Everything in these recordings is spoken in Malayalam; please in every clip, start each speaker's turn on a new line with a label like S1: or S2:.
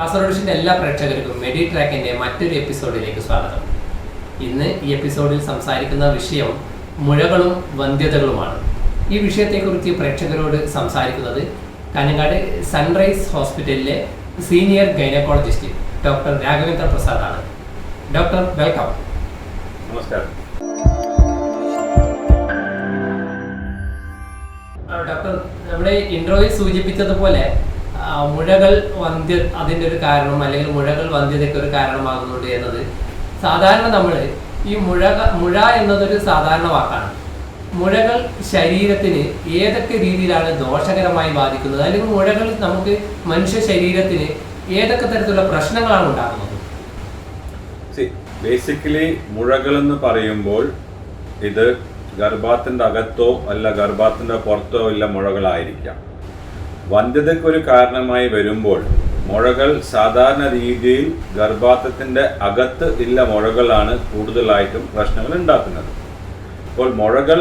S1: കാസർഗോഡിന്റെ എല്ലാ പ്രേക്ഷകർക്കും മെഡി ട്രാക്കിന്റെ മറ്റൊരു എപ്പിസോഡിലേക്ക് സ്വാഗതം. ഇന്ന് ഈ എപ്പിസോഡിൽ സംസാരിക്കുന്ന വിഷയം മുഴകളും വന്ധ്യതകളുമാണ്. ഈ വിഷയത്തെക്കുറിച്ച് പ്രേക്ഷകരോട് സംസാരിക്കുന്നത് കാഞ്ഞങ്ങാട് സൺറൈസ് ഹോസ്പിറ്റലിലെ senior gynaecologist doctor Raghavendra Prasad ആണ്. Doctor, welcome.
S2: നമസ്കാരം.
S1: ഡോക്ടർ, നമ്മുടെ ഇൻട്രോയിൽ സൂചിപ്പിച്ചതുപോലെ മുഴകൾ അതിൻ്റെ ഒരു കാരണം അല്ലെങ്കിൽ മുഴകൾ വന്ധ്യതയ്ക്ക് ഒരു കാരണമാകുന്നുണ്ട് എന്നത് സാധാരണ നമ്മൾ ഈ മുഴ എന്നതൊരു സാധാരണ വാക്കാണ്. മുഴകൾ ശരീരത്തിന് ഏതൊക്കെ രീതിയിലാണ് ദോഷകരമായി ബാധിക്കുന്നത്, അല്ലെങ്കിൽ മുഴകൾ നമുക്ക് മനുഷ്യ ശരീരത്തിന് ഏതൊക്കെ തരത്തിലുള്ള പ്രശ്നങ്ങളാണ് ഉണ്ടാകുന്നത്?
S2: ബേസിക്കലി മുഴകൾ എന്ന് പറയുമ്പോൾ ഇത് ഗർഭത്തിന്റെ അകത്തോ അല്ല ഗർഭത്തിന്റെ പുറത്തോ ഉള്ള മുഴകളായിരിക്കാം. വന്ധ്യതയ്ക്ക് ഒരു കാരണമായി വരുമ്പോൾ മുഴകൾ സാധാരണ രീതിയിൽ ഗർഭാശയത്തിന്റെ അകത്ത് ഉള്ള മുഴകളാണ് കൂടുതലായിട്ടും പ്രശ്നങ്ങൾ ഉണ്ടാക്കുന്നത്. അപ്പോൾ മുഴകൾ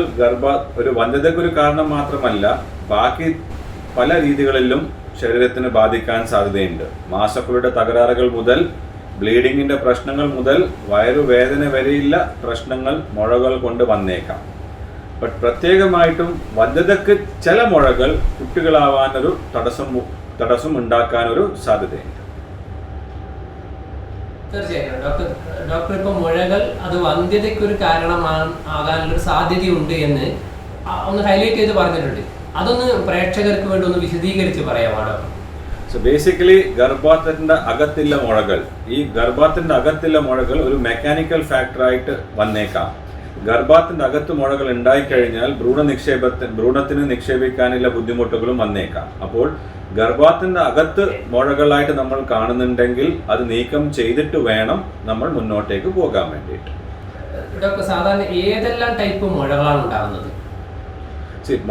S2: ഒരു വന്ധ്യതയ്ക്ക് ഒരു കാരണം മാത്രമല്ല, ബാക്കി പല രീതികളിലും ശരീരത്തിന് ബാധിക്കാൻ സാധ്യതയുണ്ട്. മാസക്കുളിയുടെ തകരാറുകൾ മുതൽ ബ്ലീഡിങ്ങിന്റെ പ്രശ്നങ്ങൾ മുതൽ വയറുവേദന വരെയുള്ള പ്രശ്നങ്ങൾ മുഴകൾ കൊണ്ട് വന്നേക്കാം. ബട്ട് പ്രത്യേകമായിട്ടും വന്ധ്യതയ്ക്ക് ചില മുഴകൾ കുട്ടികളാവാനൊരു തടസ്സം ഉണ്ടാക്കാനൊരു സാധ്യതയുണ്ട്.
S1: തീർച്ചയായിട്ടും ഡോക്ടർ ഇപ്പോൾ മുഴകൾ അത് വന്ധ്യതയ്ക്ക് ഒരു കാരണമാകാനുള്ളൊരു സാധ്യതയുണ്ട് എന്ന് ഒന്ന് ഹൈലൈറ്റ് ചെയ്ത് പറഞ്ഞിട്ടുണ്ട്. അതൊന്ന് പ്രേക്ഷകർക്ക് വേണ്ടി ഒന്ന് വിശദീകരിച്ച് പറയാമോ ഡോക്ടർ?
S2: സോ ബേസിക്കലി ഗർഭത്തിന്റെ അകത്തുള്ള മുഴകൾ, ഈ ഗർഭത്തിന്റെ അകത്തുള്ള മുഴകൾ ഒരു മെക്കാനിക്കൽ ഫാക്ടറായിട്ട് വന്നേക്കാം. ഗർഭത്തിന്റെ അകത്ത് മുഴകൾ ഉണ്ടായിക്കഴിഞ്ഞാൽ ഭ്രൂണത്തിന് നിക്ഷേപിക്കാനുള്ള ബുദ്ധിമുട്ടുകളും വന്നേക്കാം. അപ്പോൾ ഗർഭത്തിന്റെ അകത്ത് മുഴകളായിട്ട് നമ്മൾ കാണുന്നുണ്ടെങ്കിൽ അത് നീക്കം ചെയ്തിട്ട് വേണം നമ്മൾ മുന്നോട്ടേക്ക് പോകാൻ വേണ്ടിയിട്ട്.
S1: ഡോക്ടർ, സാധാരണ ഏതെല്ലാം ടൈപ്പ് മുഴകളാണ് ഉണ്ടാകുന്നത്?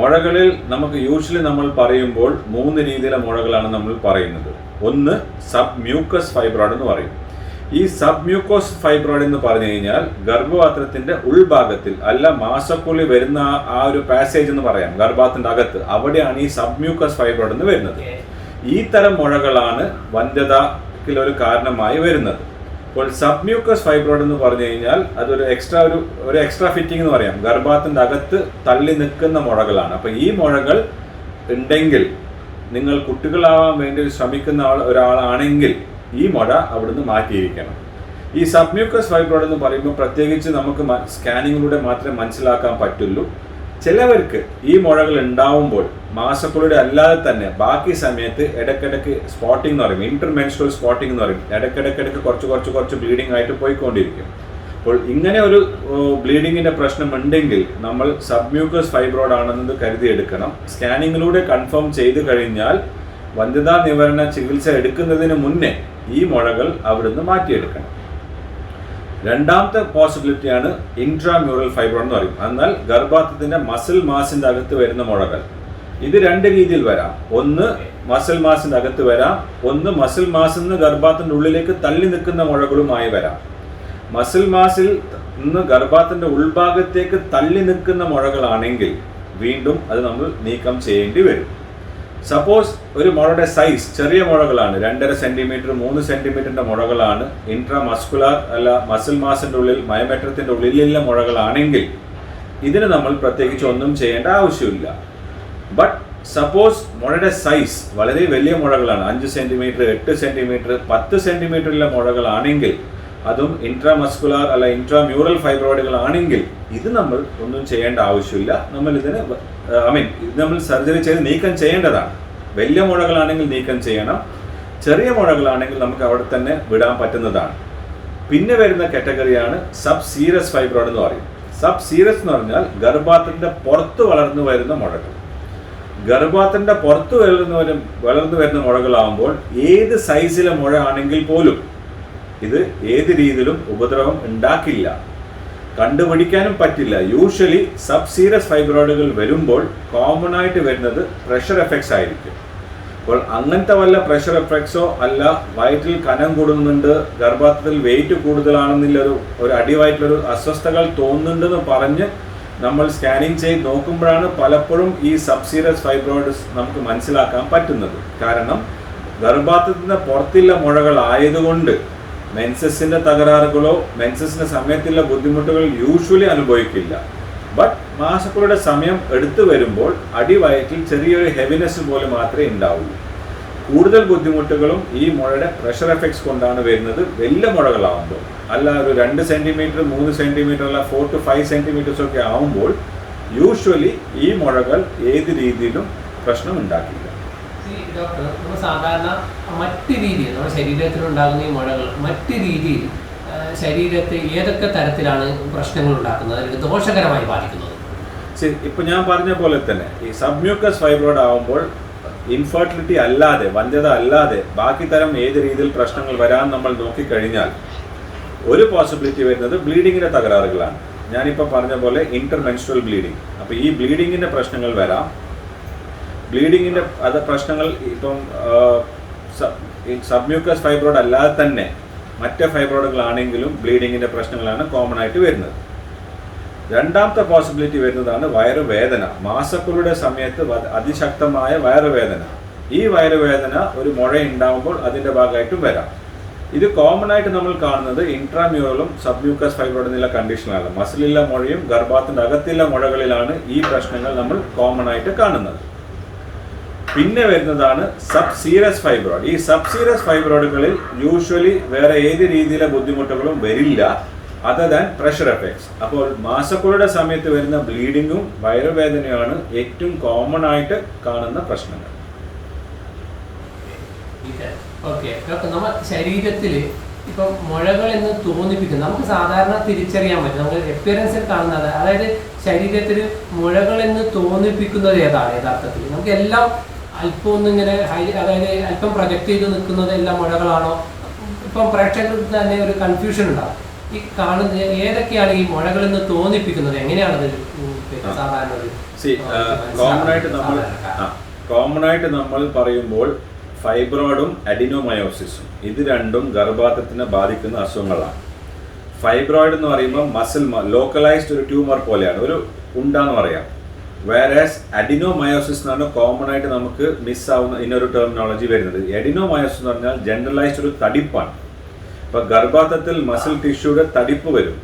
S2: മുഴകളിൽ നമുക്ക് യൂഷ്വലി നമ്മൾ പറയുമ്പോൾ 3 രീതിയിലെ മുഴകളാണ് നമ്മൾ പറയുന്നത്. ഒന്ന് സബ് മ്യൂക്കസ് ഫൈബ്രോയിഡ് എന്ന് പറയും. ഈ സബ് മ്യൂക്കോസ് ഫൈബ്രോയിഡ് എന്ന് പറഞ്ഞു കഴിഞ്ഞാൽ ഗർഭപാത്രത്തിന്റെ ഉൾഭാഗത്തിൽ അല്ല മാസക്കുളി വരുന്ന ആ ഒരു പാസേജ് എന്ന് പറയാം, ഗർഭപാത്രത്തിന്റെ അകത്ത്, അവിടെയാണ് ഈ സബ് മ്യൂക്കസ് ഫൈബ്രോയിഡ് എന്ന് വരുന്നത്. ഈ തരം മുഴകളാണ് വന്ധ്യതയ്ക്ക് ഒരു കാരണമായി വരുന്നത്. അപ്പോൾ സബ് മ്യൂക്കസ് ഫൈബ്രോയിഡ് എന്ന് പറഞ്ഞു കഴിഞ്ഞാൽ അതൊരു എക്സ്ട്രാ ഫിറ്റിംഗ് എന്ന് പറയാം, ഗർഭപാത്രത്തിന്റെ അകത്ത് തള്ളി നിൽക്കുന്ന മുഴകളാണ്. അപ്പൊ ഈ മുഴകൾ ഉണ്ടെങ്കിൽ, നിങ്ങൾ കുട്ടികളാവാൻ വേണ്ടി ശ്രമിക്കുന്ന ഒരാളാണെങ്കിൽ ഈ മുഴ അവിടുന്ന് മാറ്റിയിരിക്കണം. ഈ സബ് മ്യൂക്കസ് ഫൈബ്രോയിഡ് എന്ന് പറയുമ്പോൾ പ്രത്യേകിച്ച് നമുക്ക് സ്കാനിങ്ങിലൂടെ മാത്രമേ മനസ്സിലാക്കാൻ പറ്റുള്ളൂ. ചിലവർക്ക് ഈ മുഴകൾ ഉണ്ടാവുമ്പോൾ മാസക്കുളിയുടെ അല്ലാതെ തന്നെ ബാക്കി സമയത്ത് ഇടയ്ക്കിടയ്ക്ക് സ്പോട്ടിംഗ് എന്ന് പറയും, ഇന്റർമെൻസ്ട്രൽ സ്പോട്ടിംഗ് എന്ന് പറയും, ഇടയ്ക്കിടയ്ക്ക് കുറച്ച് ബ്ലീഡിംഗ് ആയിട്ട് പോയിക്കൊണ്ടിരിക്കും. അപ്പോൾ ഇങ്ങനെ ഒരു ബ്ലീഡിങ്ങിന്റെ പ്രശ്നം ഉണ്ടെങ്കിൽ നമ്മൾ സബ് മ്യൂക്കസ് ഫൈബ്രോയിഡ് ആണെന്നത് കരുതിയെടുക്കണം. സ്കാനിങ്ങിലൂടെ കൺഫേം ചെയ്ത് കഴിഞ്ഞാൽ വന്ധ്യതാ നിവാരണ ചികിത്സ എടുക്കുന്നതിന് മുന്നേ ഈ മുഴകൾ അവിടുന്ന് മാറ്റിയെടുക്കണം. രണ്ടാമത്തെ പോസിബിലിറ്റിയാണ് ഇൻട്രാമ്യൂറൽ ഫൈബ്രോയിഡ് എന്ന് പറയും. എന്നാൽ ഗർഭപാത്രത്തിന്റെ മസിൽ മാസിന്റെ അകത്ത് വരുന്ന മുഴകൾ. ഇത് 2 രീതിയിൽ വരാം. ഒന്ന് മസിൽ മാസിന്റെ അകത്ത് വരാം, ഒന്ന് മസിൽ മാസിൽ നിന്ന് ഗർഭപാത്രത്തിന്റെ ഉള്ളിലേക്ക് തള്ളി നിൽക്കുന്ന മുഴകളുമായി വരാം. മസിൽ മാസിൽ നിന്ന് ഗർഭപാത്രത്തിന്റെ ഉൾഭാഗത്തേക്ക് തള്ളി നിൽക്കുന്ന മുഴകളാണെങ്കിൽ വീണ്ടും അത് നമ്മൾ നീക്കം ചെയ്യേണ്ടി വരും. സപ്പോസ് ഒരു മുഴയുടെ സൈസ് ചെറിയ മുഴകളാണ്, 2.5 സെന്റിമീറ്റർ 3 സെന്റിമീറ്ററിന്റെ മുഴകളാണ്, ഇൻട്രാമസ്കുലാർ അല്ല മസിൽ മാസിന്റെ ഉള്ളിൽ മയോമെട്രത്തിന്റെ ഉള്ളിലുള്ള മുഴകളാണെങ്കിൽ ഇതിന് നമ്മൾ പ്രത്യേകിച്ച് ഒന്നും ചെയ്യേണ്ട ആവശ്യമില്ല. ബട്ട് സപ്പോസ് മുഴയുടെ സൈസ് വളരെ വലിയ മുഴകളാണ്, 5 സെന്റിമീറ്റർ 8 സെന്റിമീറ്റർ 10 സെന്റിമീറ്ററിലെ മുഴകളാണെങ്കിൽ, അതും ഇൻട്രാമസ്കുലാർ അല്ല ഇൻട്രാമ്യൂറൽ ഫൈബ്രോയിഡുകൾ ആണെങ്കിൽ ഇത് നമ്മൾ ഒന്നും ചെയ്യേണ്ട ആവശ്യമില്ല. നമ്മൾ ഇത് നമ്മൾ സർജറി ചെയ്ത് നീക്കം ചെയ്യേണ്ടതാണ്. വലിയ മുഴകളാണെങ്കിൽ നീക്കം ചെയ്യണം, ചെറിയ മുഴകളാണെങ്കിൽ നമുക്ക് അവിടെ തന്നെ വിടാൻ പറ്റുന്നതാണ്. പിന്നെ വരുന്ന കാറ്റഗറിയാണ് സബ് സീറസ് ഫൈബ്രോയിഡ് എന്ന് പറയും. സബ് സീറസ് എന്ന് പറഞ്ഞാൽ ഗർഭപാത്രത്തിന്റെ പുറത്ത് വളർന്നു വരുന്ന മുഴകൾ. ഗർഭപാത്രത്തിന്റെ പുറത്ത് വളർന്നു വരുന്ന മുഴകളാകുമ്പോൾ ഏത് സൈസിലെ മുഴ ആണെങ്കിൽ പോലും ഇത് ഏത് രീതിയിലും ഉപദ്രവം ഉണ്ടാക്കില്ല, കണ്ടുപിടിക്കാനും പറ്റില്ല. യൂഷ്വലി സബ് സീറസ് ഫൈബ്രോയിഡുകൾ വരുമ്പോൾ കോമൺ ആയിട്ട് വരുന്നത് പ്രഷർ എഫക്ട്സ് ആയിരിക്കും. അപ്പോൾ അങ്ങനത്തെ വല്ല പ്രഷർ എഫക്ട്സോ അല്ല വയറ്റിൽ കനം കൂടുന്നുണ്ട്, ഗർഭപാത്രത്തിൽ വെയിറ്റ് കൂടുതലാണെന്നുള്ള ഒരു അടിവയറ്റിലൊരു അസ്വസ്ഥതകൾ തോന്നുന്നുണ്ടെന്ന് പറഞ്ഞ് നമ്മൾ സ്കാനിങ് ചെയ്ത് നോക്കുമ്പോഴാണ് പലപ്പോഴും ഈ സബ് സീറസ് ഫൈബ്രോയിഡ്സ് നമുക്ക് മനസ്സിലാക്കാൻ പറ്റുന്നത്. കാരണം ഗർഭാധാനത്തിന് പുറത്തുള്ള മുഴകൾ ആയതുകൊണ്ട് മെൻസസിന്റെ തകരാറുകളോ മെൻസസിന്റെ സമയത്തുള്ള ബുദ്ധിമുട്ടുകൾ യൂഷ്വലി അനുഭവിക്കില്ല. ബട്ട് മാസക്കുകളുടെ സമയം എടുത്തു വരുമ്പോൾ അടിവയറ്റിൽ ചെറിയൊരു ഹെവിനെസ് പോലെ മാത്രമേ ഉണ്ടാവുള്ളൂ. കൂടുതൽ ബുദ്ധിമുട്ടുകളും ഈ മുഴയുടെ പ്രഷർ എഫക്ട്സ് കൊണ്ടാണ് വരുന്നത് വലിയ മുഴകളാവുമ്പോൾ. അല്ല ഒരു 2 സെന്റിമീറ്റർ 3 സെന്റിമീറ്റർ അല്ല 4 to 5 സെന്റിമീറ്റേഴ്സ് ഒക്കെ ആവുമ്പോൾ യൂഷ്വലി ഈ മുഴകൾ ഏത് രീതിയിലും പ്രശ്നം ഉണ്ടാക്കില്ല.
S1: ഡോക്ടർ, നമ്മൾ സാധാരണ മറ്റ് രീതിയിൽ നമ്മുടെ ശരീരത്തിലുണ്ടാകുന്ന ഈ മുഴകൾ മറ്റ് രീതിയിൽ ശരീരത്തെ ഏതൊക്കെ തരത്തിലാണ് പ്രശ്നങ്ങൾ ഉണ്ടാക്കുന്നത്, അല്ലെങ്കിൽ ദോഷകരമായി ബാധിക്കുന്നത്?
S2: ഇപ്പൊ ഞാൻ പറഞ്ഞ പോലെ തന്നെ ഈ സബ്മ്യൂക്കസ് ഫൈബ്രോയിഡ് ആവുമ്പോൾ ഇൻഫെർട്ടിലിറ്റി അല്ലാതെ, വന്ധ്യത അല്ലാതെ ബാക്കി തരം ഏത് രീതിയിൽ പ്രശ്നങ്ങൾ വരാൻ നമ്മൾ നോക്കിക്കഴിഞ്ഞാൽ ഒരു പോസിബിലിറ്റി വരുന്നത് ബ്ലീഡിങ്ങിന്റെ തകരാറുകളാണ്. ഞാനിപ്പോൾ പറഞ്ഞ പോലെ ഇന്റർമെൻസ്ട്രൽ ബ്ലീഡിങ്. അപ്പോൾ ഈ ബ്ലീഡിങ്ങിന്റെ പ്രശ്നങ്ങൾ വരാം. ബ്ലീഡിങ്ങിന്റെ പ്രശ്നങ്ങൾ ഇപ്പം സബ്മ്യൂക്കസ് ഫൈബ്രോയിഡ് അല്ലാതെ തന്നെ മറ്റ് ഫൈബ്രോയിഡുകളാണെങ്കിലും ബ്ലീഡിങ്ങിന്റെ പ്രശ്നങ്ങളാണ് കോമൺ ആയിട്ട് വരുന്നത്. രണ്ടാമത്തെ പോസിബിലിറ്റി വരുന്നതാണ് വയറുവേദന. മാസക്കുകളുടെ സമയത്ത് അതിശക്തമായ വയറുവേദന. ഈ വയറുവേദന ഒരു മുഴ ഉണ്ടാകുമ്പോൾ അതിൻ്റെ ഭാഗമായിട്ടും വരാം. ഇത് കോമൺ ആയിട്ട് നമ്മൾ കാണുന്നത് ഇൻട്രാമ്യൂറലും സബ്മ്യൂക്കസ് ഫൈബ്രോയിഡ് എന്നുള്ള കണ്ടീഷനാണ്. മസിലുള്ള മുഴയും ഗർഭാത്തിൻ്റെ അകത്തുള്ള മുഴകളിലാണ് ഈ പ്രശ്നങ്ങൾ നമ്മൾ കോമൺ ആയിട്ട് കാണുന്നത്. പിന്നെ വരുന്നതാണ് സബ് സീരിയസ് ഫൈബ്രോയിഡ്. ഈ സബ് സീരിയസ് ഫൈബ്രോയിഡുകളിൽ യൂഷ്വലി വേറെ ഏത് രീതിയിലെ ബുദ്ധിമുട്ടുകളും വരില്ല അതർ ദാൻ പ്രഷർ എഫക്ട്സ്. അപ്പോൾ മാസക്കുകളുടെ സമയത്ത് വരുന്ന ബ്ലീഡിങ്ങും വയറുവേദനയാണ് ഏറ്റവും കോമൺ ആയിട്ട് കാണുന്ന പ്രശ്നങ്ങൾ.
S1: ഓക്കെ ഡോക്ടർ, നമ്മൾ ശരീരത്തിൽ ഇപ്പം മുഴകൾ എന്ന് തോന്നിപ്പിക്കുന്നത് നമുക്ക് സാധാരണ തിരിച്ചറിയാൻ പറ്റും. നമുക്ക് എപ്പിയറൻസിൽ കാണുന്നത്, അതായത് ശരീരത്തിൽ മുഴകൾ എന്ന് തോന്നിപ്പിക്കുന്നത് ഏതാണ് യഥാർത്ഥത്തിൽ? നമുക്ക് എല്ലാം അല്പം ഒന്നിങ്ങനെ അതായത് അല്പം പ്രൊജക്ട് ചെയ്ത് നിൽക്കുന്നത് എല്ലാം മുഴകളാണോ? ഇപ്പം പ്രേക്ഷകർക്ക് തന്നെ ഒരു കൺഫ്യൂഷൻ ഉണ്ടാകും. ഈ കാണുന്ന ഏതൊക്കെയാണ് ഈ മുഴകൾ എന്ന് തോന്നിപ്പിക്കുന്നത്? എങ്ങനെയാണത് സാധാരണ?
S2: കോമൺ ആയിട്ട് നമ്മൾ പറയുമ്പോൾ ഫൈബ്രോയിഡും അഡിനോമയോസിസും ഇത് രണ്ടും ഗർഭാധാനത്തിനെ ബാധിക്കുന്ന അസുഖങ്ങളാണ്. ഫൈബ്രോയിഡ് എന്ന് പറയുമ്പോൾ മസിൽ ലോക്കലൈസ്ഡ് ഒരു ട്യൂമർ പോലെയാണ്, ഒരു ഉണ്ടാന്ന് പറയാം. വേറാസ് അഡിനോമയോസിസ് എന്നാണ് കോമൺ ആയിട്ട് നമുക്ക് മിസ്സാവുന്ന ഇന്നൊരു ടെർമിനോളജി വരുന്നത്. അഡിനോമയോസിസ് എന്ന് പറഞ്ഞാൽ ജനറലൈസ്ഡ് ഒരു തടിപ്പാണ്. ഇപ്പോൾ ഗർഭാധാനത്തിൽ മസിൽ ടിഷ്യൂടെ തടിപ്പ് വരും.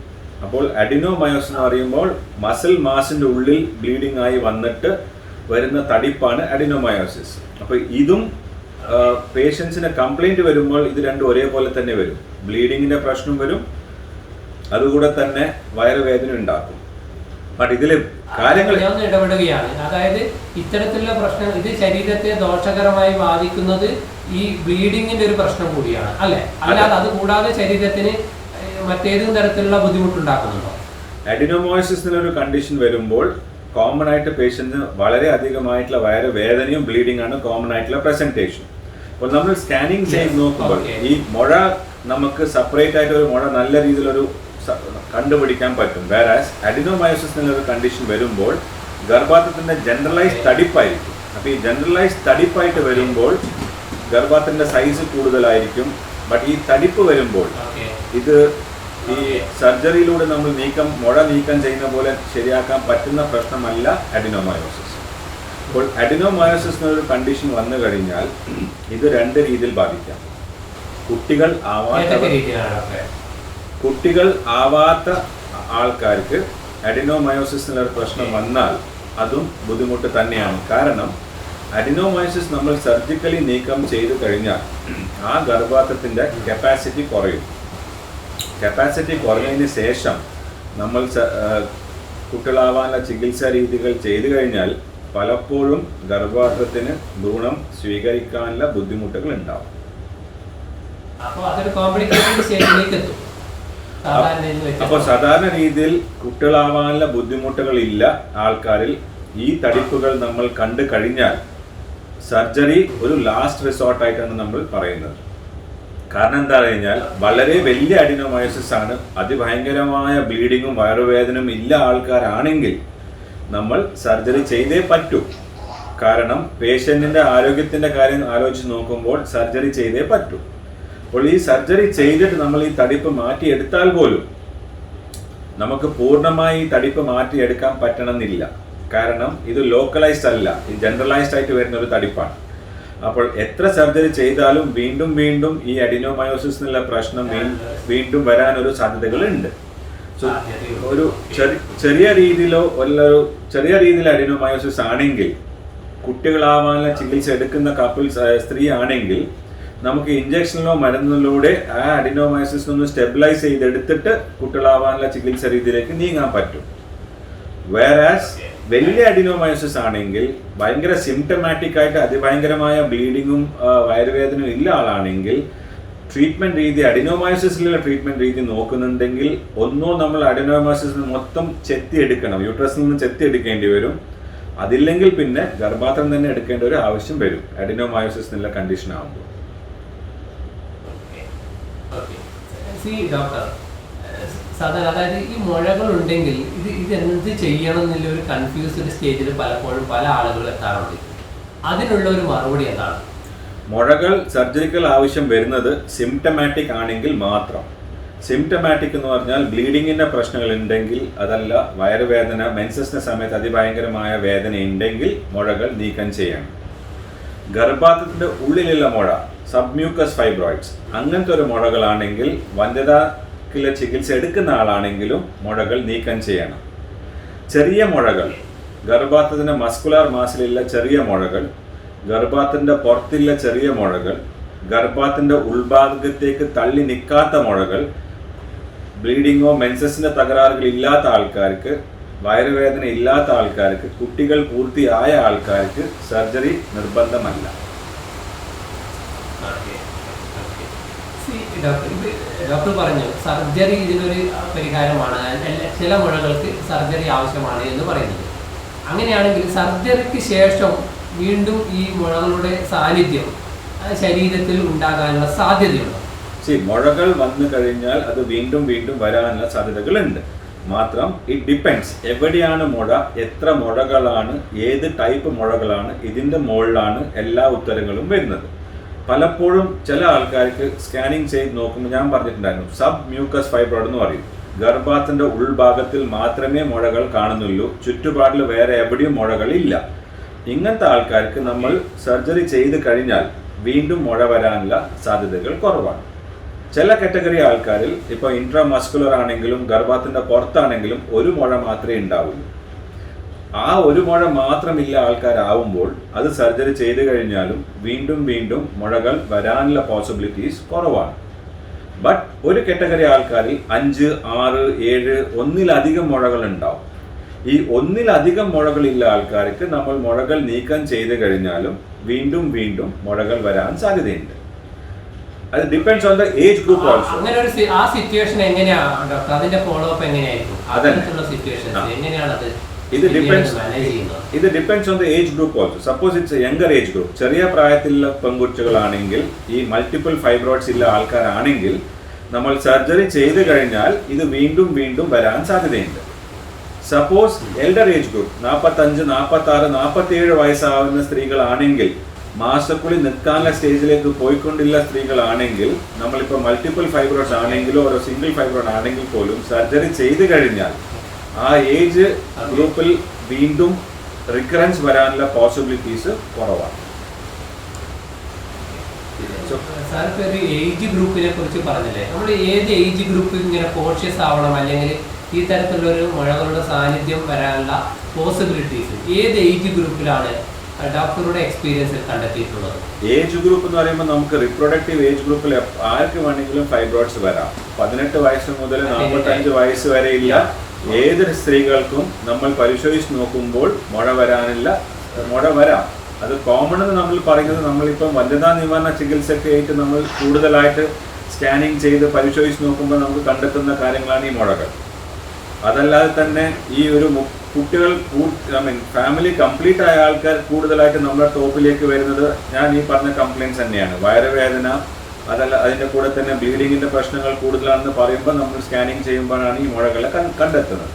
S2: അപ്പോൾ അഡിനോമയോസിസ് എന്ന് പറയുമ്പോൾ മസിൽ മാസിൻ്റെ ഉള്ളിൽ ബ്ലീഡിംഗ് ആയി വന്നിട്ട് വരുന്ന തടിപ്പാണ് അഡിനോമയോസിസ്. അപ്പോൾ ഇതും പേഷ്യൻസിന് കംപ്ലൈൻറ്റ് വരുമ്പോൾ ഇത് രണ്ടും ഒരേപോലെ തന്നെ വരും. ബ്ലീഡിങ്ങിൻ്റെ പ്രശ്നം വരും, അതുകൂടെ തന്നെ വയറുവേദന ഉണ്ടാക്കും. ബട്ട് ഇതിൽ കാര്യങ്ങൾ
S1: ഇടപെടുകയാണ്. അതായത് ഇത്തരത്തിലുള്ള പ്രശ്നം ഇത് ശരീരത്തെ ദോഷകരമായി ബാധിക്കുന്നത് ഈ ബ്ലീഡിങ്ങിന്റെ ഒരു പ്രശ്നം കൂടിയാണ് അല്ലെ? അല്ലാതെ അത് കൂടാതെ ശരീരത്തിന് മറ്റേതും തരത്തിലുള്ള ബുദ്ധിമുട്ടുണ്ടാക്കുന്നുണ്ടോ?
S2: അഡിനോമയോസിസിന് ഒരു കണ്ടീഷൻ വരുമ്പോൾ കോമൺ ആയിട്ട് പേഷ്യന്റിന് വളരെ അധികമായിട്ടുള്ള വയറുവേദനയും ബ്ലീഡിംഗ് ആണ് കോമൺ ആയിട്ടുള്ള പ്രസന്റേഷൻ. അപ്പോൾ നമ്മൾ സ്കാനിങ് ചെയ്ത് നോക്കുമ്പോൾ ഈ മുഴ നമുക്ക് സെപ്പറേറ്റ് ആയിട്ട് ഒരു മുഴ നല്ല രീതിയിലൊരു കണ്ടുപിടിക്കാൻ പറ്റും. വേറാസ് അഡിനോമയോസിസ് എന്നൊരു കണ്ടീഷൻ വരുമ്പോൾ ഗർഭാധാനത്തിൻ്റെ ജനറലൈസ് തടിപ്പായിരിക്കും. അപ്പോൾ ഈ ജനറലൈസ് തടിപ്പായിട്ട് വരുമ്പോൾ ഗർഭാധാനത്തിൻ്റെ സൈസ് കൂടുതലായിരിക്കും. ബട്ട് ഈ തടിപ്പ് വരുമ്പോൾ ഇത് ഈ സർജറിയിലൂടെ നമ്മൾ മുഴ നീക്കം ചെയ്യുന്ന പോലെ ശരിയാക്കാൻ പറ്റുന്ന പ്രശ്നമല്ല അഡിനോമയോസിസ്. അപ്പോൾ അഡിനോമയോസിസ് എന്നൊരു കണ്ടീഷൻ വന്നു കഴിഞ്ഞാൽ ഇത് രണ്ട് രീതിയിൽ ബാധിക്കാം. കുട്ടികൾ ആവാത്ത ആൾക്കാർക്ക് അഡിനോമയോസിസ് എന്നൊരു പ്രശ്നം വന്നാൽ അതും ബുദ്ധിമുട്ട് തന്നെയാണ്. കാരണം അഡിനോമയോസിസ് നമ്മൾ സർജിക്കലി നീക്കം ചെയ്തു കഴിഞ്ഞാൽ ആ ഗർഭാധാനത്തിൻ്റെ കപ്പാസിറ്റി കുറയും. കപ്പാസിറ്റി കുറഞ്ഞതിന് ശേഷം നമ്മൾ കുട്ടികളാവാനുള്ള ചികിത്സാ രീതികൾ ചെയ്തു കഴിഞ്ഞാൽ പലപ്പോഴും ഗർഭാധാനത്തിന് ഭ്രൂണം സ്വീകരിക്കാനുള്ള ബുദ്ധിമുട്ടുകൾ ഉണ്ടാവും. അപ്പോൾ സാധാരണ രീതിയിൽ കുട്ടികളാവാനുള്ള ബുദ്ധിമുട്ടുകൾ ഇല്ല ആൾക്കാരിൽ ഈ തടിപ്പുകൾ നമ്മൾ കണ്ടു കഴിഞ്ഞാൽ സർജറി ഒരു ലാസ്റ്റ് റിസോർട്ടായിട്ടാണ് നമ്മൾ പറയുന്നത്. കാരണം എന്താ കഴിഞ്ഞാൽ വളരെ വലിയ അഡിനോമയോസിസ് ആണ്, അതിഭയങ്കരമായ ബ്ലീഡിങ്ങും വയറുവേദനയും ഇല്ല ആൾക്കാരാണെങ്കിൽ നമ്മൾ സർജറി ചെയ്തേ പറ്റൂ. കാരണം പേഷ്യൻറ്റിൻ്റെ ആരോഗ്യത്തിൻ്റെ കാര്യം ആലോചിച്ച് നോക്കുമ്പോൾ സർജറി ചെയ്തേ പറ്റൂ. അപ്പോൾ ഈ സർജറി ചെയ്തിട്ട് നമ്മൾ ഈ തടിപ്പ് മാറ്റിയെടുത്താൽ പോലും നമുക്ക് പൂർണ്ണമായി ഈ തടിപ്പ് മാറ്റിയെടുക്കാൻ പറ്റണമെന്നില്ല. കാരണം ഇത് ലോക്കലൈസ്ഡ് അല്ല, ഇത് ജനറലൈസ്ഡ് ആയിട്ട് വരുന്ന ഒരു തടിപ്പാണ്. അപ്പോൾ എത്ര സർജറി ചെയ്താലും വീണ്ടും വീണ്ടും ഈ അഡിനോമയോസിസ് എന്നുള്ള പ്രശ്നം വീണ്ടും വരാനൊരു സാധ്യതകളുണ്ട്. സോ ഒരു ചെറിയ രീതിയിലോ ഒരു ചെറിയ രീതിയിൽ അഡിനോമയോസിസ് ആണെങ്കിൽ, കുട്ടികളാവാനുള്ള ചികിത്സ എടുക്കുന്ന സ്ത്രീ ആണെങ്കിൽ നമുക്ക് ഇഞ്ചക്ഷനിലോ മരുന്നിലൂടെ ആ അഡിനോമയോസിസ് ഒന്ന് സ്റ്റെബിലൈസ് ചെയ്തെടുത്തിട്ട് കുട്ടികളാവാനുള്ള ചികിത്സ രീതിയിലേക്ക് നീങ്ങാൻ പറ്റും. വേറാസ് വലിയ അഡിനോമയോസിസ് ആണെങ്കിൽ ഭയങ്കര സിംറ്റമാറ്റിക് ആയിട്ട് അതിഭയങ്കരമായ ബ്ലീഡിങ്ങും വയറുവേദനയും ഇല്ല ആളാണെങ്കിൽ ട്രീറ്റ്മെന്റ് രീതി, അഡിനോമയോസിസിലുള്ള ട്രീറ്റ്മെന്റ് രീതി നോക്കുന്നുണ്ടെങ്കിൽ ഒന്നോ നമ്മൾ അഡിനോമയോസിസ് മൊത്തം ചെത്തിയെടുക്കണം, യൂട്രസിൽ നിന്ന് ചെത്തിയെടുക്കേണ്ടി വരും. അതില്ലെങ്കിൽ പിന്നെ ഗർഭാത്രം തന്നെ എടുക്കേണ്ട ഒരു ആവശ്യം വരും അഡിനോമയോസിസ് എന്നുള്ള കണ്ടീഷൻ ആകുമ്പോൾ.
S1: ഡോക്ടർ, സാധാരണ അതായത് ഈ മുഴകൾ ഉണ്ടെങ്കിൽ ഇത് എന്ത് ചെയ്യണം എന്നുള്ള ഒരു കൺഫ്യൂസ്ഡ് സ്റ്റേജിൽ പലപ്പോഴും പല ആളുകളും എത്താറുണ്ട്. അതിനുള്ള ഒരു മറുപടി എന്താണ്?
S2: മുഴകൾ സർജറിക്കൽ ആവശ്യം വരുന്നത് സിംറ്റമാറ്റിക് ആണെങ്കിൽ മാത്രം. സിംറ്റമാറ്റിക് എന്ന് പറഞ്ഞാൽ ബ്ലീഡിങ്ങിന്റെ പ്രശ്നങ്ങൾ ഉണ്ടെങ്കിൽ, അതല്ല വയറുവേദന, മെൻസസിന്റെ സമയത്ത് അതിഭയങ്കരമായ വേദന ഉണ്ടെങ്കിൽ മുഴകൾ നീക്കം ചെയ്യണം. ഗർഭാശയത്തിന്റെ ഉള്ളിലുള്ള മുഴ, സബ്മ്യൂക്കസ് ഫൈബ്രോയിഡ്സ്, അങ്ങനത്തെ ഒരു മുഴകളാണെങ്കിൽ വന്ധ്യതയ്ക്കുള്ള ചികിത്സ എടുക്കുന്ന ആളാണെങ്കിലും മുഴകൾ നീക്കം ചെയ്യണം. ചെറിയ മുഴകൾ, ഗർഭാശയത്തിന്റെ മസ്കുലാർ മാസിലുള്ള ചെറിയ മുഴകൾ, ഗർഭാശയത്തിന്റെ പുറത്തുള്ള ചെറിയ മുഴകൾ, ഗർഭാശയത്തിന്റെ ഉൾഭാഗത്തേക്ക് തള്ളി നിൽക്കാത്ത മുഴകൾ, ബ്ലീഡിങ്ങോ മെൻസസിന്റെ തകരാറുകൾ ഇല്ലാത്ത ആൾക്കാർക്ക്, വയറുവേദന ഇല്ലാത്ത ആൾക്കാർക്ക്, കുട്ടികൾ പൂർത്തിയായ ആൾക്കാർക്ക് സർജറി നിർബന്ധമല്ല.
S1: ഡോക്ടർ പറഞ്ഞു സർജറി ഇതിനൊരു പരിഹാരമാണ്, ചില മുഴകൾക്ക് സർജറി ആവശ്യമാണ് എന്ന് പറയുന്നത്. അങ്ങനെയാണെങ്കിൽ സർജറിക്ക് ശേഷം വീണ്ടും ഈ മുഴകളുടെ സാന്നിധ്യം ശരീരത്തിൽ ഉണ്ടാകാനുള്ള സാധ്യതയുണ്ട്.
S2: മുഴകൾ വന്നു കഴിഞ്ഞാൽ അത് വീണ്ടും വീണ്ടും വരാനുള്ള സാധ്യതകളുണ്ട്. മാത്രം ഇറ്റ് ഡിപ്പെൻഡ്സ് എവിടെയാണ് മുഴ, എത്ര മുഴകളാണ്, ഏത് ടൈപ്പ് മുഴകളാണ്, ഇതിൻ്റെ മുകളിലാണ് എല്ലാ ഉത്തരങ്ങളും വരുന്നത്. പലപ്പോഴും ചില ആൾക്കാർക്ക് സ്കാനിങ് ചെയ്ത് നോക്കുമ്പോൾ ഞാൻ പറഞ്ഞിട്ടുണ്ടായിരുന്നു, സബ് മ്യൂക്കസ് ഫൈബ്രോയിഡ് എന്ന് പറയും. ഗർഭാശയത്തിന്റെ ഉൾഭാഗത്തിൽ മാത്രമേ മുഴകൾ കാണുന്നുള്ളൂ, ചുറ്റുപാടിൽ വേറെ എവിടെയും മുഴകളില്ല. ഇങ്ങനത്തെ ആൾക്കാർക്ക് നമ്മൾ സർജറി ചെയ്ത് കഴിഞ്ഞാൽ വീണ്ടും മുഴ വരാനുള്ള സാധ്യതകൾ കുറവാണ്. ചില കാറ്റഗറി ആൾക്കാരിൽ ഇപ്പോൾ ഇൻട്രാമസ്കുലർ ആണെങ്കിലും ഗർഭാശയത്തിന്റെ പുറത്താണെങ്കിലും ഒരു മുഴ മാത്രമേ ഉണ്ടാവുള്ളൂ. ആ ഒരു മുഴ മാത്രമില്ല ആൾക്കാരാവുമ്പോൾ അത് സർജറി ചെയ്ത് കഴിഞ്ഞാലും വീണ്ടും വീണ്ടും മുഴകൾ വരാനുള്ള പോസിബിലിറ്റീസ് കുറവാണ്. ബട്ട് ഒരു കാറ്റഗറി ആൾക്കാരിൽ 5, 6, 7 ഒന്നിലധികം മുഴകൾ ഉണ്ടാവും. ഈ ഒന്നിലധികം മുഴകളില്ല ആൾക്കാർക്ക് നമ്മൾ മുഴകൾ നീക്കം ചെയ്ത് കഴിഞ്ഞാലും വീണ്ടും വീണ്ടും മുഴകൾ വരാൻ സാധ്യതയുണ്ട്. അത് depends on the age group also.
S1: അങ്ങനെ ഒരു ആ സിറ്റുവേഷൻ എങ്ങനെയാണ് ഡോക്ടർ, അതിന്റെ ഫോളോ അപ്പ് എങ്ങനെയായിരിക്കും? അതേക്കുള്ള സിറ്റുവേഷൻസ് എങ്ങനെയാണ് അത്?
S2: ഇത് depends on the age group also. Suppose it's യംഗർ age group, ചെറിയ പ്രായത്തിലുള്ള പെൺകുട്ടികളാണെങ്കിൽ, ഈ മൾട്ടിപ്പിൾ ഫൈബ്രോയിഡ്സ് ഉള്ള ആൾക്കാരാണെങ്കിൽ നമ്മൾ സർജറി ചെയ്ത് കഴിഞ്ഞാൽ ഇത് വീണ്ടും വീണ്ടും വരാൻ സാധ്യതയുണ്ട്. സപ്പോസ് എൽഡർ ഏജ് ഗ്രൂപ്പ് 45, 46, 47 വയസ്സാവുന്ന സ്ത്രീകളാണെങ്കിൽ, മാസക്കുളി നിൽക്കാനുള്ള സ്റ്റേജിലേക്ക് പോയിക്കൊണ്ടുള്ള സ്ത്രീകളാണെങ്കിൽ, നമ്മളിപ്പോൾ മൾട്ടിപ്പിൾ ഫൈബ്രോയിഡ്സ് ആണെങ്കിലോ ഒരു സിംഗിൾ ഫൈബ്രോയിഡ് ആണെങ്കിൽ പോലും സർജറി ചെയ്ത് കഴിഞ്ഞാൽ ആ ഏജ് ഗ്രൂപ്പിൽ വീണ്ടും റിക്കറൻസ് വരാനുള്ള പോസിബിലിറ്റീസ് കുറവാണ്.
S1: സാർ ഒരു ഏജ് ഗ്രൂപ്പിനെ കുറിച്ച് പറഞ്ഞില്ലേ, നമ്മൾ ഏത് ഏജ് ഗ്രൂപ്പിൽ ഇങ്ങനെ കോൺഷ്യസ് ആവണം, അല്ലെങ്കിൽ ഈ തരത്തിലുള്ള ഒരു മുഴകളുടെ സാന്നിധ്യം വരാനുള്ള പോസിബിലിറ്റീസ് ഏത് ഏജ് ഗ്രൂപ്പിലാണ് ഡോക്ടറുടെ എക്സ്പീരിയൻസിൽ കണ്ടെത്തിയിട്ടുള്ളത്?
S2: ഏജ് ഗ്രൂപ്പ് എന്ന് പറയുമ്പോൾ നമുക്ക് റിപ്രൊഡക്റ്റീവ് ഏജ് ഗ്രൂപ്പിൽ ആർക്ക് വേണമെങ്കിലും ഫൈബ്രോയിഡ്സ് വരാം. 18 വയസ്സ് മുതൽ 45 വയസ്സ് വരെയില്ല ഏത് സ്ത്രീകൾക്കും നമ്മൾ പരിശോധിച്ച് നോക്കുമ്പോൾ മുഴ വരാം. അത് കോമൺ എന്ന് നമ്മൾ പറയുന്നത്, നമ്മളിപ്പം വന്ധ്യതാ നിവാരണ ചികിത്സയ്ക്ക് ആയിട്ട് നമ്മൾ കൂടുതലായിട്ട് സ്കാനിങ് ചെയ്ത് പരിശോധിച്ച് നോക്കുമ്പോൾ നമുക്ക് കണ്ടെത്തുന്ന കാര്യങ്ങളാണ് ഈ മുഴകൾ. അതല്ലാതെ തന്നെ ഈ ഒരു കുട്ടികൾ ഫാമിലി കംപ്ലീറ്റ് ആയ ആൾക്കാർ കൂടുതലായിട്ട് നമ്മുടെ ടോപ്പിലേക്ക് വരുന്നത് ഞാൻ ഈ പറഞ്ഞ കംപ്ലയിൻസ് തന്നെയാണ്. വയറുവേദന, അതല്ല അതിൻ്റെ കൂടെ തന്നെ ബ്ലീഡിങ്ങിൻ്റെ പ്രശ്നങ്ങൾ കൂടുതലാണെന്ന് പറയുമ്പോൾ നമ്മൾ സ്കാനിങ് ചെയ്യുമ്പോഴാണ് ഈ മുഴകളെ കണ്ടെത്തുന്നത്.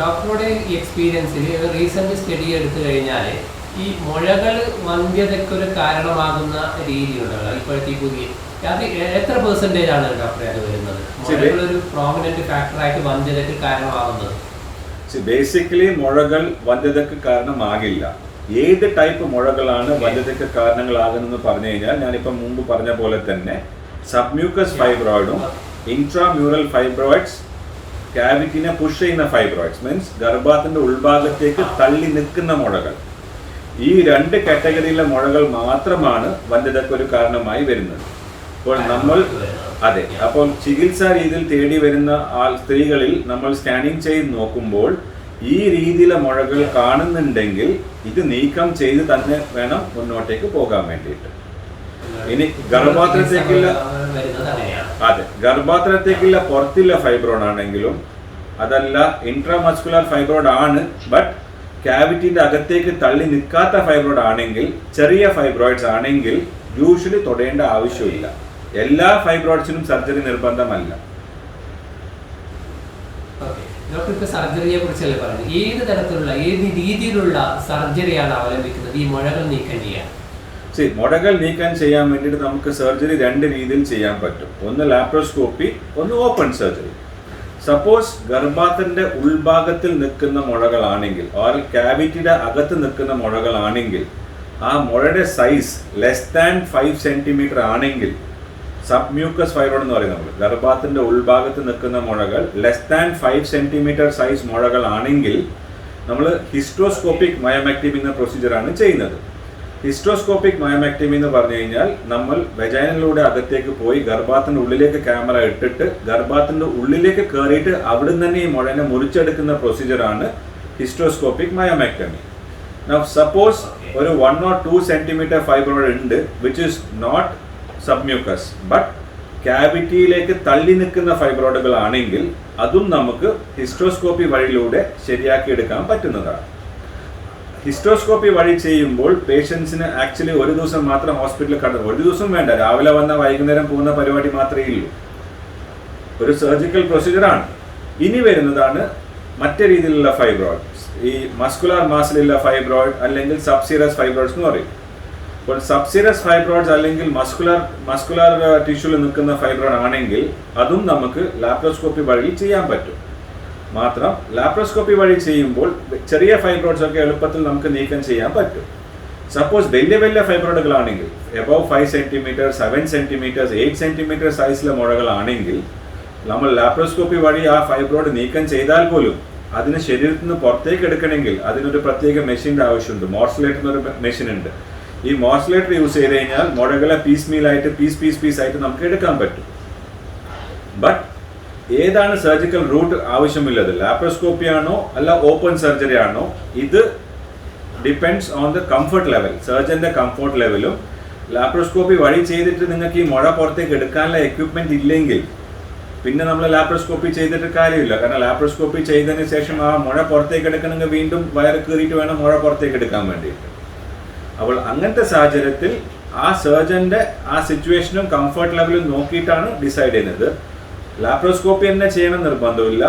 S1: ഡോക്ടറുടെ എക്സ്പീരിയൻസിൽ റീസെന്റ് സ്റ്റഡി എടുത്തു കഴിഞ്ഞാൽ ഈ മുഴകൾ വന്ധ്യതയ്ക്കൊരു കാരണമാകുന്ന രീതിയുണ്ടല്ലോ ഇപ്പോഴത്തെ പുതിയ, അത് എത്ര പെർസെന്റേജ് ആണ് ഡോക്ടറെ അത് വരുന്നത് ഒരു പ്രോമിനന്റ് ഫാക്ടറായിട്ട് വന്ധ്യതയ്ക്ക് കാരണമാകുന്നത്?
S2: ബേസിക്കലി മുഴകൾ വന്ധ്യതയ്ക്ക് കാരണമാകില്ല. ഏത് ടൈപ്പ് മുഴകളാണ് വന്ധ്യതയ്ക്ക് കാരണങ്ങളാകുന്നതെന്ന് പറഞ്ഞു കഴിഞ്ഞാൽ ഞാനിപ്പം മുമ്പ് പറഞ്ഞ പോലെ തന്നെ സബ്മ്യൂക്കസ് ഫൈബ്രോയിഡും ഇൻട്രാമ്യൂറൽ ഫൈബ്രോയിഡ്സ്, ക്യാവിറ്റിനെ പുഷ് ചെയ്യുന്ന ഫൈബ്രോയിഡ്സ് മീൻസ് ഗർഭാത്തിന്റെ ഉൾഭാഗത്തേക്ക് തള്ളി നിൽക്കുന്ന മുഴകൾ, ഈ 2 കാറ്റഗറിയിലെ മുഴകൾ മാത്രമാണ് വന്ധ്യതയ്ക്ക് ഒരു കാരണമായി വരുന്നത്. അപ്പോൾ നമ്മൾ അപ്പോൾ ചികിത്സാ രീതിയിൽ തേടി വരുന്ന സ്ത്രീകളിൽ നമ്മൾ സ്കാനിങ് ചെയ്ത് നോക്കുമ്പോൾ ഈ രീതിയിലെ മുഴകൾ കാണുന്നുണ്ടെങ്കിൽ ഇത് നീക്കം ചെയ്ത് തന്നെ വേണം മുന്നോട്ടേക്ക് പോകാൻ വേണ്ടിയിട്ട്. ഇനി ഗർഭാത്രത്തേക്കുള്ള പുറത്തുള്ള ഫൈബ്രോയിഡ് ആണെങ്കിലും അതല്ല ഇൻട്രാമസ്കുലർ ഫൈബ്രോയിഡ് ആണ്, ബട്ട് ക്യാവിറ്റിന്റെ അകത്തേക്ക് തള്ളി നിൽക്കാത്ത ഫൈബ്രോയിഡ് ആണെങ്കിൽ, ചെറിയ ഫൈബ്രോയിഡ്സ് ആണെങ്കിൽ യൂഷ്വലി തൊടേണ്ട ആവശ്യമില്ല. എല്ലാ ഫൈബ്രോയിഡ്സിനും സർജറി നിർബന്ധമല്ല.
S1: ഡോക്ടർ ഇപ്പൊ സർജറിയെ കുറിച്ചല്ലേ പറഞ്ഞത്, ഏത് തരത്തിലുള്ള ഏത് രീതിയിലുള്ള സർജറിയാണ് അവലംബിക്കുന്നത് ഈ മുഴകൾ നീക്കം ചെയ്യാൻ?
S2: മുഴകൾ നീക്കം ചെയ്യാൻ വേണ്ടിയിട്ട് നമുക്ക് സർജറി 2 രീതിയിൽ ചെയ്യാൻ പറ്റും. ഒന്ന് ലാപ്രോസ്കോപ്പി, ഒന്ന് ഓപ്പൺ സർജറി. സപ്പോസ് ഗർഭാത്തിന്റെ ഉൾഭാഗത്തിൽ നിൽക്കുന്ന മുഴകളാണെങ്കിൽ ഓർ ക്യാവിറ്റിയുടെ അകത്ത് നിൽക്കുന്ന മുഴകളാണെങ്കിൽ ആ മുഴയുടെ സൈസ് ലെസ് ദാൻ 5 സെന്റിമീറ്റർ ആണെങ്കിൽ, സബ്മ്യൂക്കസ് ഫൈബ്രോയിഡ് എന്ന് പറയുന്നത് ഗർഭാത്തിന്റെ ഉൾഭാഗത്ത് നിൽക്കുന്ന മുഴകൾ ലെസ് ദാൻ 5 സെന്റിമീറ്റർ സൈസ് മുഴകളാണെങ്കിൽ നമ്മൾ ഹിസ്റ്റോസ്കോപ്പിക് മയോമെക്ടമി എന്ന പ്രൊസീജിയറാണ് ചെയ്യുന്നത്. ഹിസ്റ്റോസ്കോപ്പിക് മയോമെക്ടമി എന്ന് പറഞ്ഞു കഴിഞ്ഞാൽ നമ്മൾ വെജൈനയിലൂടെ അകത്തേക്ക് പോയി ഗർഭാത്തിന്റെ ഉള്ളിലേക്ക് ക്യാമറ ഇട്ടിട്ട് ഗർഭാത്തിന്റെ ഉള്ളിലേക്ക് കയറിയിട്ട് അവിടുന്ന് തന്നെ ഈ മുഴനെ മുറിച്ചെടുക്കുന്ന പ്രൊസീജിയറാണ് ഹിസ്റ്റോസ്കോപ്പിക് മയോമെക്ടമി. Now suppose ഒരു 1 or 2 സെന്റിമീറ്റർ ഫൈബ്രോയിഡ് ഉണ്ട് which is not submucous but ക്യാവിറ്റിയിലേക്ക് തള്ളി നിൽക്കുന്ന ഫൈബ്രോയിഡുകൾ ആണെങ്കിൽ അതും നമുക്ക് ഹിസ്റ്റോസ്കോപ്പി വഴിയിലൂടെ ശരിയാക്കി എടുക്കാൻ പറ്റുന്നതാണ്. ഹിസ്റ്റോസ്കോപ്പി വഴി ചെയ്യുമ്പോൾ പേഷ്യൻസിന് ആക്ച്വലി ഒരു ദിവസം മാത്രം ഹോസ്പിറ്റലിൽ കടന്നു, ഒരു ദിവസം വേണ്ട, രാവിലെ വന്ന വൈകുന്നേരം പോകുന്ന പരിപാടി മാത്രമേ ഉള്ളൂ. ഒരു സർജിക്കൽ പ്രൊസീജിയറാണ്. ഇനി വരുന്നതാണ് മറ്റു രീതിയിലുള്ള ഫൈബ്രോയിഡ്, ഈ മസ്കുലാർ മാസിലുള്ള ഫൈബ്രോയിഡ് അല്ലെങ്കിൽ സബ്സീറസ് ഫൈബ്രോയിഡ്സ് എന്ന് പറയും. അപ്പോൾ സബ്സീറസ് ഫൈബ്രോയിഡ്സ് അല്ലെങ്കിൽ മസ്കുലാർ ടിഷ്യൂവിൽ നിൽക്കുന്ന ഫൈബ്രോയിഡ് ആണെങ്കിൽ അതും നമുക്ക് ലാപ്രോസ്കോപ്പി വഴി ചെയ്യാൻ പറ്റും. മാത്രം ലാപ്രോസ്കോപ്പി വഴി ചെയ്യുമ്പോൾ ചെറിയ ഫൈബ്രോയിഡ്സ് ഒക്കെ എളുപ്പത്തിൽ നമുക്ക് നീക്കം ചെയ്യാൻ പറ്റും. സപ്പോസ് വലിയ വലിയ ഫൈബ്രോയിഡുകളാണെങ്കിൽ എബവ് 5 സെന്റിമീറ്റർ 7 സെന്റിമീറ്റർ 8 സെന്റിമീറ്റർ സൈസിലെ മുഴകളാണെങ്കിൽ നമ്മൾ ലാപ്രോസ്കോപ്പി വഴി ആ ഫൈബ്രോയിഡ് നീക്കം ചെയ്താൽ പോലും അതിന് ശരീരത്തിൽ നിന്ന് പുറത്തേക്ക് എടുക്കണമെങ്കിൽ അതിനൊരു പ്രത്യേക മെഷീൻ്റെ ആവശ്യമുണ്ട്. മോർസലേറ്റർ എന്നൊരു മെഷീൻ ഉണ്ട്. ഈ മോർസലേറ്റർ യൂസ് ചെയ്ത് കഴിഞ്ഞാൽ മുഴകളെ പീസ് ആയിട്ട് നമുക്ക് എടുക്കാൻ പറ്റും. ബട്ട് ഏതാണ് സർജിക്കൽ റൂട്ട് ആവശ്യമില്ലത്, ലാപ്രോസ്കോപ്പി ആണോ അല്ല ഓപ്പൺ സർജറി ആണോ, ഇത് depends on the comfort level, സർജന്റെ കംഫർട്ട് ലെവലും. ലാപ്രോസ്കോപ്പി വഴി ചെയ്തിട്ട് നിങ്ങൾക്ക് ഈ മുഴ പുറത്തേക്ക് എടുക്കാനുള്ള എക്യുപ്മെന്റ് ഇല്ലെങ്കിൽ പിന്നെ നമ്മൾ ലാപ്രോസ്കോപ്പി ചെയ്തിട്ട് കാര്യമില്ല. കാരണം ലാപ്രോസ്കോപ്പി ചെയ്തതിന് ശേഷം ആ മുഴ പുറത്തേക്ക് എടുക്കണമെങ്കിൽ വീണ്ടും വയറ് കീറിയിട്ട് വേണം മുഴ പുറത്തേക്ക് എടുക്കാൻ വേണ്ടിയിട്ട്. അപ്പോൾ അങ്ങനത്തെ സാഹചര്യത്തിൽ ആ സർജന്റെ ആ സിറ്റുവേഷനും കംഫർട്ട് ലെവലും നോക്കിയിട്ടാണ് ഡിസൈഡ് ചെയ്യുന്നത്. ലാപ്രോസ്കോപ്പി തന്നെ ചെയ്യണം നിർബന്ധമില്ല.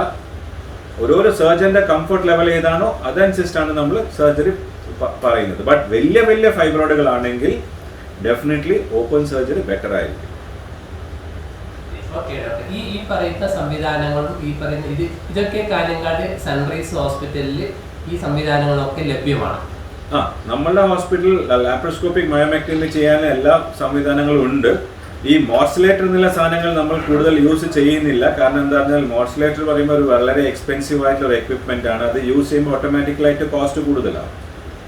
S2: ഓരോരോ സർജന്റെ കംഫർട്ട് ലെവൽ ഏതാണോ അതനുസരിച്ചാണ് നമ്മൾ സർജറി പറയുന്നത്. ബട്ട് വലിയ വലിയ ഫൈബ്രോയിഡുകൾ ആണെങ്കിൽ ഡെഫിനറ്റ്ലി ഓപ്പൺ സർജറി ബെറ്റർ ആയിരിക്കും.
S1: ഈ പറയുന്ന സംവിധാനങ്ങളും ഈ പറയുന്ന ഇതൊക്കെ കാഞ്ഞങ്ങാട് സൺറൈസ് ഹോസ്പിറ്റലിൽ ഈ സംവിധാനങ്ങളൊക്കെ ലഭ്യമാണ്.
S2: നമ്മളുടെ ഹോസ്പിറ്റലിൽ ലാപ്രോസ്കോപ്പിക് മയോമെക്ടമി ചെയ്യാൻ എല്ലാ സംവിധാനങ്ങളും ഉണ്ട്. ഈ മോർസലേറ്റർ എന്നുള്ള സാധനങ്ങൾ നമ്മൾ കൂടുതൽ യൂസ് ചെയ്യുന്നില്ല. കാരണം എന്താ പറഞ്ഞാൽ മോർസലേറ്റർ പറയുമ്പോൾ ഒരു വളരെ എക്സ്പെൻസീവ് ആയിട്ടുള്ള ഒരു എക്വിപ്മെന്റ് ആണ്. അത് യൂസ് ചെയ്യുമ്പോൾ ഓട്ടോമാറ്റിക്കലായിട്ട് കോസ്റ്റ് കൂടുതലാണ്.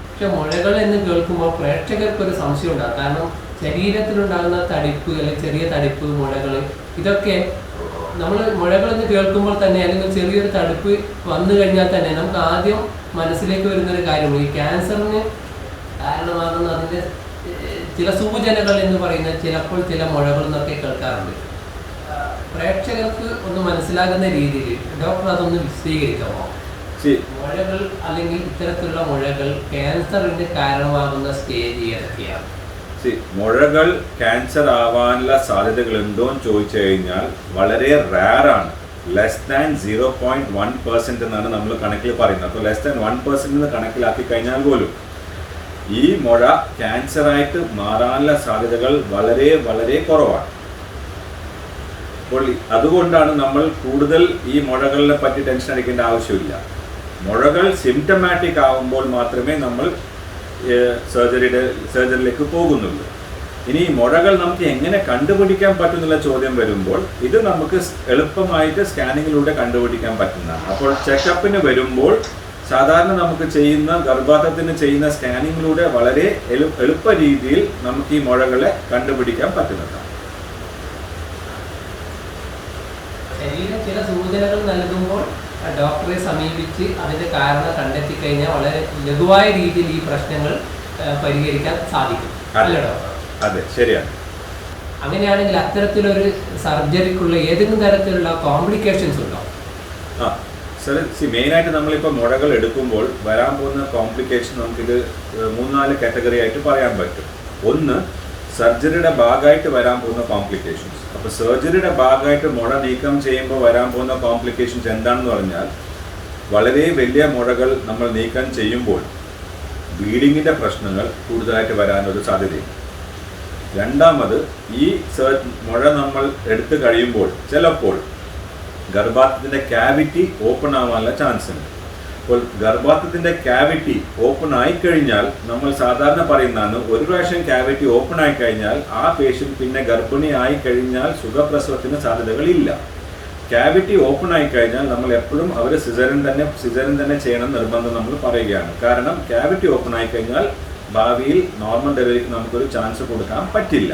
S1: പക്ഷെ മുഴകൾ എന്ന് കേൾക്കുമ്പോൾ പ്രേക്ഷകർക്ക് ഒരു സംശയം ഉണ്ടാകും. കാരണം ശരീരത്തിലുണ്ടാകുന്ന തടിപ്പ് അല്ലെങ്കിൽ ചെറിയ തടിപ്പ്, മുഴകൾ, ഇതൊക്കെ നമ്മൾ മുഴകൾ എന്ന് കേൾക്കുമ്പോൾ തന്നെ അല്ലെങ്കിൽ ചെറിയൊരു തടിപ്പ് വന്നു കഴിഞ്ഞാൽ തന്നെ നമുക്ക് ആദ്യം മനസ്സിലേക്ക് വരുന്നൊരു കാര്യം ഈ ക്യാൻസറിന് കാരണമാകുന്ന അതിൻ്റെ ചില സൂചനകൾ എന്ന് പറയുന്നത് ചിലപ്പോൾ ചില മുഴകൾ എന്നൊക്കെ കേൾക്കാറുണ്ട്. പ്രേക്ഷകർക്ക് ഒന്ന് മനസ്സിലാകുന്ന രീതിയിൽ ഡോക്ടർ അതൊന്ന് വിശദീകരിക്കാമോ? മുഴകൾ അല്ലെങ്കിൽ ഇത്തരത്തിലുള്ള മുഴകൾ ക്യാൻസറിന് കാരണമാകുന്ന സ്റ്റേജ് ഏതൊക്കെയാണ്?
S2: മുഴകൾ ക്യാൻസർ ആവാനുള്ള സാധ്യതകൾ ഉണ്ടോ എന്ന് ചോദിച്ചു കഴിഞ്ഞാൽ വളരെ റയറാണ്. ലെസ് ദാൻ 0.1% എന്നാണ് നമ്മൾ കണക്കിൽ പറയുന്നത്. അപ്പോൾ ലെസ് ദാൻ 1% എന്ന് കണക്കിലാക്കി കഴിഞ്ഞാൽ പോലും ഈ മുഴ ക്യാൻസറായിട്ട് മാറാനുള്ള സാധ്യതകൾ വളരെ വളരെ കുറവാണ്. അപ്പോൾ അതുകൊണ്ടാണ് നമ്മൾ കൂടുതൽ ഈ മുഴകളെ പറ്റി ടെൻഷൻ അടിക്കേണ്ട ആവശ്യമില്ല. മുഴകൾ സിംറ്റമാറ്റിക് ആകുമ്പോൾ മാത്രമേ നമ്മൾ സർജറിയിലേക്ക് പോകുന്നുള്ളൂ. ഇനി മുഴകൾ നമുക്ക് എങ്ങനെ കണ്ടുപിടിക്കാൻ പറ്റുന്നുള്ള ചോദ്യം വരുമ്പോൾ ഇത് നമുക്ക് എളുപ്പമായിട്ട് സ്കാനിങ്ങിലൂടെ കണ്ടുപിടിക്കാൻ പറ്റുന്നതാണ്. അപ്പോൾ ചെക്കപ്പിന് വരുമ്പോൾ സാധാരണ നമുക്ക് ചെയ്യുന്ന ഗർഭാധാനത്തിന് ചെയ്യുന്ന സ്കാനിങ്ങിലൂടെ വളരെ എളുപ്പ രീതിയിൽ നമുക്ക് ഈ മുഴകളെ കണ്ടുപിടിക്കാൻ പറ്റുന്നതാണ്.
S1: ശരീരം ചില സൂചനകൾ നൽകുമ്പോൾ ഡോക്ടറെ സമീപിച്ച് അതിന്റെ കാരണം കണ്ടെത്തി കഴിഞ്ഞാൽ വളരെ ലഘുവായ രീതിയിൽ ഈ പ്രശ്നങ്ങൾ പരിഹരിക്കാൻ സാധിക്കും. അല്ലേ ഡോക്ടർ?
S2: അതെ, ശരിയാണ്.
S1: അങ്ങനെയാണെങ്കിൽ അത്തരത്തിലൊരു സർജറിക്കുള്ള ഏതെങ്കിലും തരത്തിലുള്ള കോംപ്ലിക്കേഷൻസ് ഉണ്ടോ?
S2: മെയിനായിട്ട് നമ്മളിപ്പോൾ മുഴകൾ എടുക്കുമ്പോൾ വരാൻ പോകുന്ന കോംപ്ലിക്കേഷൻ നമുക്കിത് 3-4 കാറ്റഗറി ആയിട്ട് പറയാൻ പറ്റും. ഒന്ന്, സർജറിയുടെ ഭാഗമായിട്ട് വരാൻ പോകുന്ന കോംപ്ലിക്കേഷൻസ്. അപ്പോൾ സർജറിയുടെ ഭാഗമായിട്ട് മുഴ നീക്കം ചെയ്യുമ്പോൾ വരാൻ പോകുന്ന കോംപ്ലിക്കേഷൻസ് എന്താണെന്ന് പറഞ്ഞാൽ, വളരെ വലിയ മുഴകൾ നമ്മൾ നീക്കം ചെയ്യുമ്പോൾ ബ്ലീഡിങ്ങിൻ്റെ പ്രശ്നങ്ങൾ കൂടുതലായിട്ട് വരാനൊരു സാധ്യതയുണ്ട്. രണ്ടാമത്, ഈ മുഴ നമ്മൾ എടുത്തു കഴിയുമ്പോൾ ചിലപ്പോൾ ഗർഭാശയത്തിൻ്റെ ക്യാവിറ്റി ഓപ്പൺ ആവാനുള്ള ചാൻസ് ഉണ്ട്. അപ്പോൾ ഗർഭാശയത്തിൻ്റെ ക്യാവിറ്റി ഓപ്പൺ ആയിക്കഴിഞ്ഞാൽ നമ്മൾ സാധാരണ പറയുന്നതാണ്, ഒരു പ്രാവശ്യം ക്യാവിറ്റി ഓപ്പൺ ആയിക്കഴിഞ്ഞാൽ ആ പേഷ്യൻ്റ് പിന്നെ ഗർഭിണി ആയിക്കഴിഞ്ഞാൽ സുഖപ്രസവത്തിന് സാധ്യതകളില്ല. ക്യാവിറ്റി ഓപ്പൺ ആയിക്കഴിഞ്ഞാൽ നമ്മൾ എപ്പോഴും അവർ സിസേറിയൻ തന്നെ ചെയ്യണം നിർബന്ധം നമ്മൾ പറയുകയാണ്. കാരണം ക്യാവിറ്റി ഓപ്പൺ ആയിക്കഴിഞ്ഞാൽ ഭാവിയിൽ നോർമൽ ഡെലിവറിക്ക് നമുക്കൊരു ചാൻസ് കൊടുക്കാൻ പറ്റില്ല.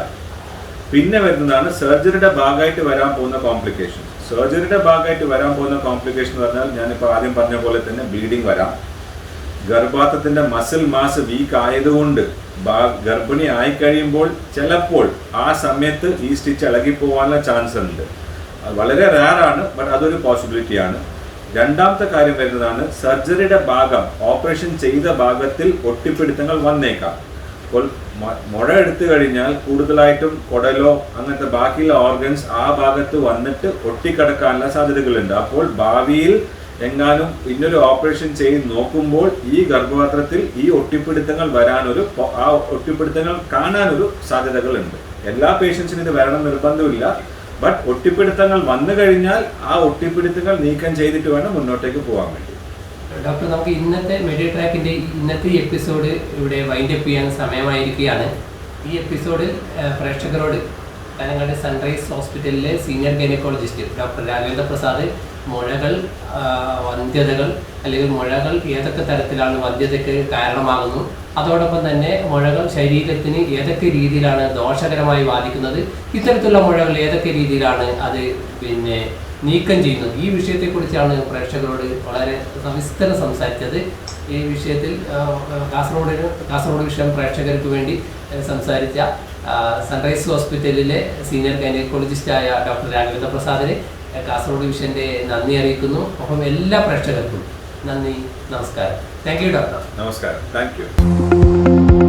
S2: പിന്നെ വരുന്നതാണ് സർജറിയുടെ ഭാഗമായിട്ട് വരാൻ പോകുന്ന കോംപ്ലിക്കേഷൻ. സർജറിയുടെ ഭാഗമായിട്ട് വരാൻ പോകുന്ന കോംപ്ലിക്കേഷൻ എന്ന് പറഞ്ഞാൽ ഞാനിപ്പോൾ ആദ്യം പറഞ്ഞ പോലെ തന്നെ ബ്ലീഡിങ് വരാം. ഗർഭാശയത്തിൻ്റെ മസിൽ മാസ് വീക്ക് ആയതുകൊണ്ട് ഗർഭിണി ആയിക്കഴിയുമ്പോൾ ചിലപ്പോൾ ആ സമയത്ത് ഈ സ്റ്റിച്ച് ഇളകിപ്പോവാനുള്ള ചാൻസ് ഉണ്ട്. അത് വളരെ റെയറാണ്, ബട്ട് അതൊരു പോസിബിലിറ്റിയാണ്. രണ്ടാമത്തെ കാര്യം വരുന്നതാണ്, സർജറിയുടെ ഭാഗം ഓപ്പറേഷൻ ചെയ്ത ഭാഗത്തിൽ ഒട്ടിപ്പിടുത്തങ്ങൾ വന്നേക്കാം. അപ്പോൾ മുഴ എടുത്തു കഴിഞ്ഞാൽ കൂടുതലായിട്ടും കുടലോ അങ്ങനത്തെ ബാക്കിയുള്ള ഓർഗൻസ് ആ ഭാഗത്ത് വന്നിട്ട് ഒട്ടിക്കിടക്കാനുള്ള സാധ്യതകളുണ്ട്. അപ്പോൾ ഭാവിയിൽ എങ്ങാനും ഇന്നൊരു ഓപ്പറേഷൻ ചെയ്ത് നോക്കുമ്പോൾ ഈ ഗർഭപാത്രത്തിൽ ഈ ഒട്ടിപ്പിടുത്തങ്ങൾ ആ ഒട്ടിപ്പിടുത്തങ്ങൾ കാണാനൊരു സാധ്യതകളുണ്ട്. എല്ലാ പേഷ്യൻസിനും ഇത് വരണം നിർബന്ധമില്ല, ബട്ട് ഒട്ടിപ്പിടുത്തങ്ങൾ വന്നു കഴിഞ്ഞാൽ ആ ഒട്ടിപ്പിടുത്തങ്ങൾ നീക്കം ചെയ്തിട്ട് വേണം മുന്നോട്ടേക്ക് പോകാൻ വേണ്ടി.
S1: ഡോക്ടർ, നമുക്ക് ഇന്നത്തെ മെഡിട്രാക്കിൻ്റെ ഇന്നത്തെ എപ്പിസോഡ് ഇവിടെ വൈൻഡപ്പ് ചെയ്യാൻ സമയമായിരിക്കുകയാണ്. ഈ എപ്പിസോഡിൽ പ്രേക്ഷകരോട് കാഞ്ഞങ്ങാട് സൺറൈസ് ഹോസ്പിറ്റലിലെ senior gynaecologist doctor Raghavendra Prasad മുഴകൾ, വന്ധ്യതകൾ അല്ലെങ്കിൽ മുഴകൾ ഏതൊക്കെ തരത്തിലാണ് വന്ധ്യതയ്ക്ക് കാരണമാകുന്നു, അതോടൊപ്പം തന്നെ മുഴകൾ ശരീരത്തിന് ഏതൊക്കെ രീതിയിലാണ് ദോഷകരമായി ബാധിക്കുന്നത്, ഇത്തരത്തിലുള്ള മുഴകൾ ഏതൊക്കെ രീതിയിലാണ് അത് നീക്കം ചെയ്യുന്നത്, ഈ വിഷയത്തെക്കുറിച്ചാണ് പ്രേക്ഷകരോട് വളരെ സവിസ്തരം സംസാരിച്ചത്. ഈ വിഷയത്തിൽ കാസർഗോഡ് വിഷയം പ്രേക്ഷകർക്ക് വേണ്ടി സംസാരിച്ച സൺറൈസ് ഹോസ്പിറ്റലിലെ സീനിയർ ഗൈനക്കോളജിസ്റ്റായ ഡോക്ടർ രാഘവേന്ദ്ര പ്രസാദിന് കാസർഗോഡ് വിഷയൻ്റെ നന്ദി അറിയിക്കുന്നു. ഒപ്പം എല്ലാ പ്രേക്ഷകർക്കും നന്ദി, നമസ്കാരം. Thank you doctor.
S2: നമസ്കാരം, താങ്ക് യു.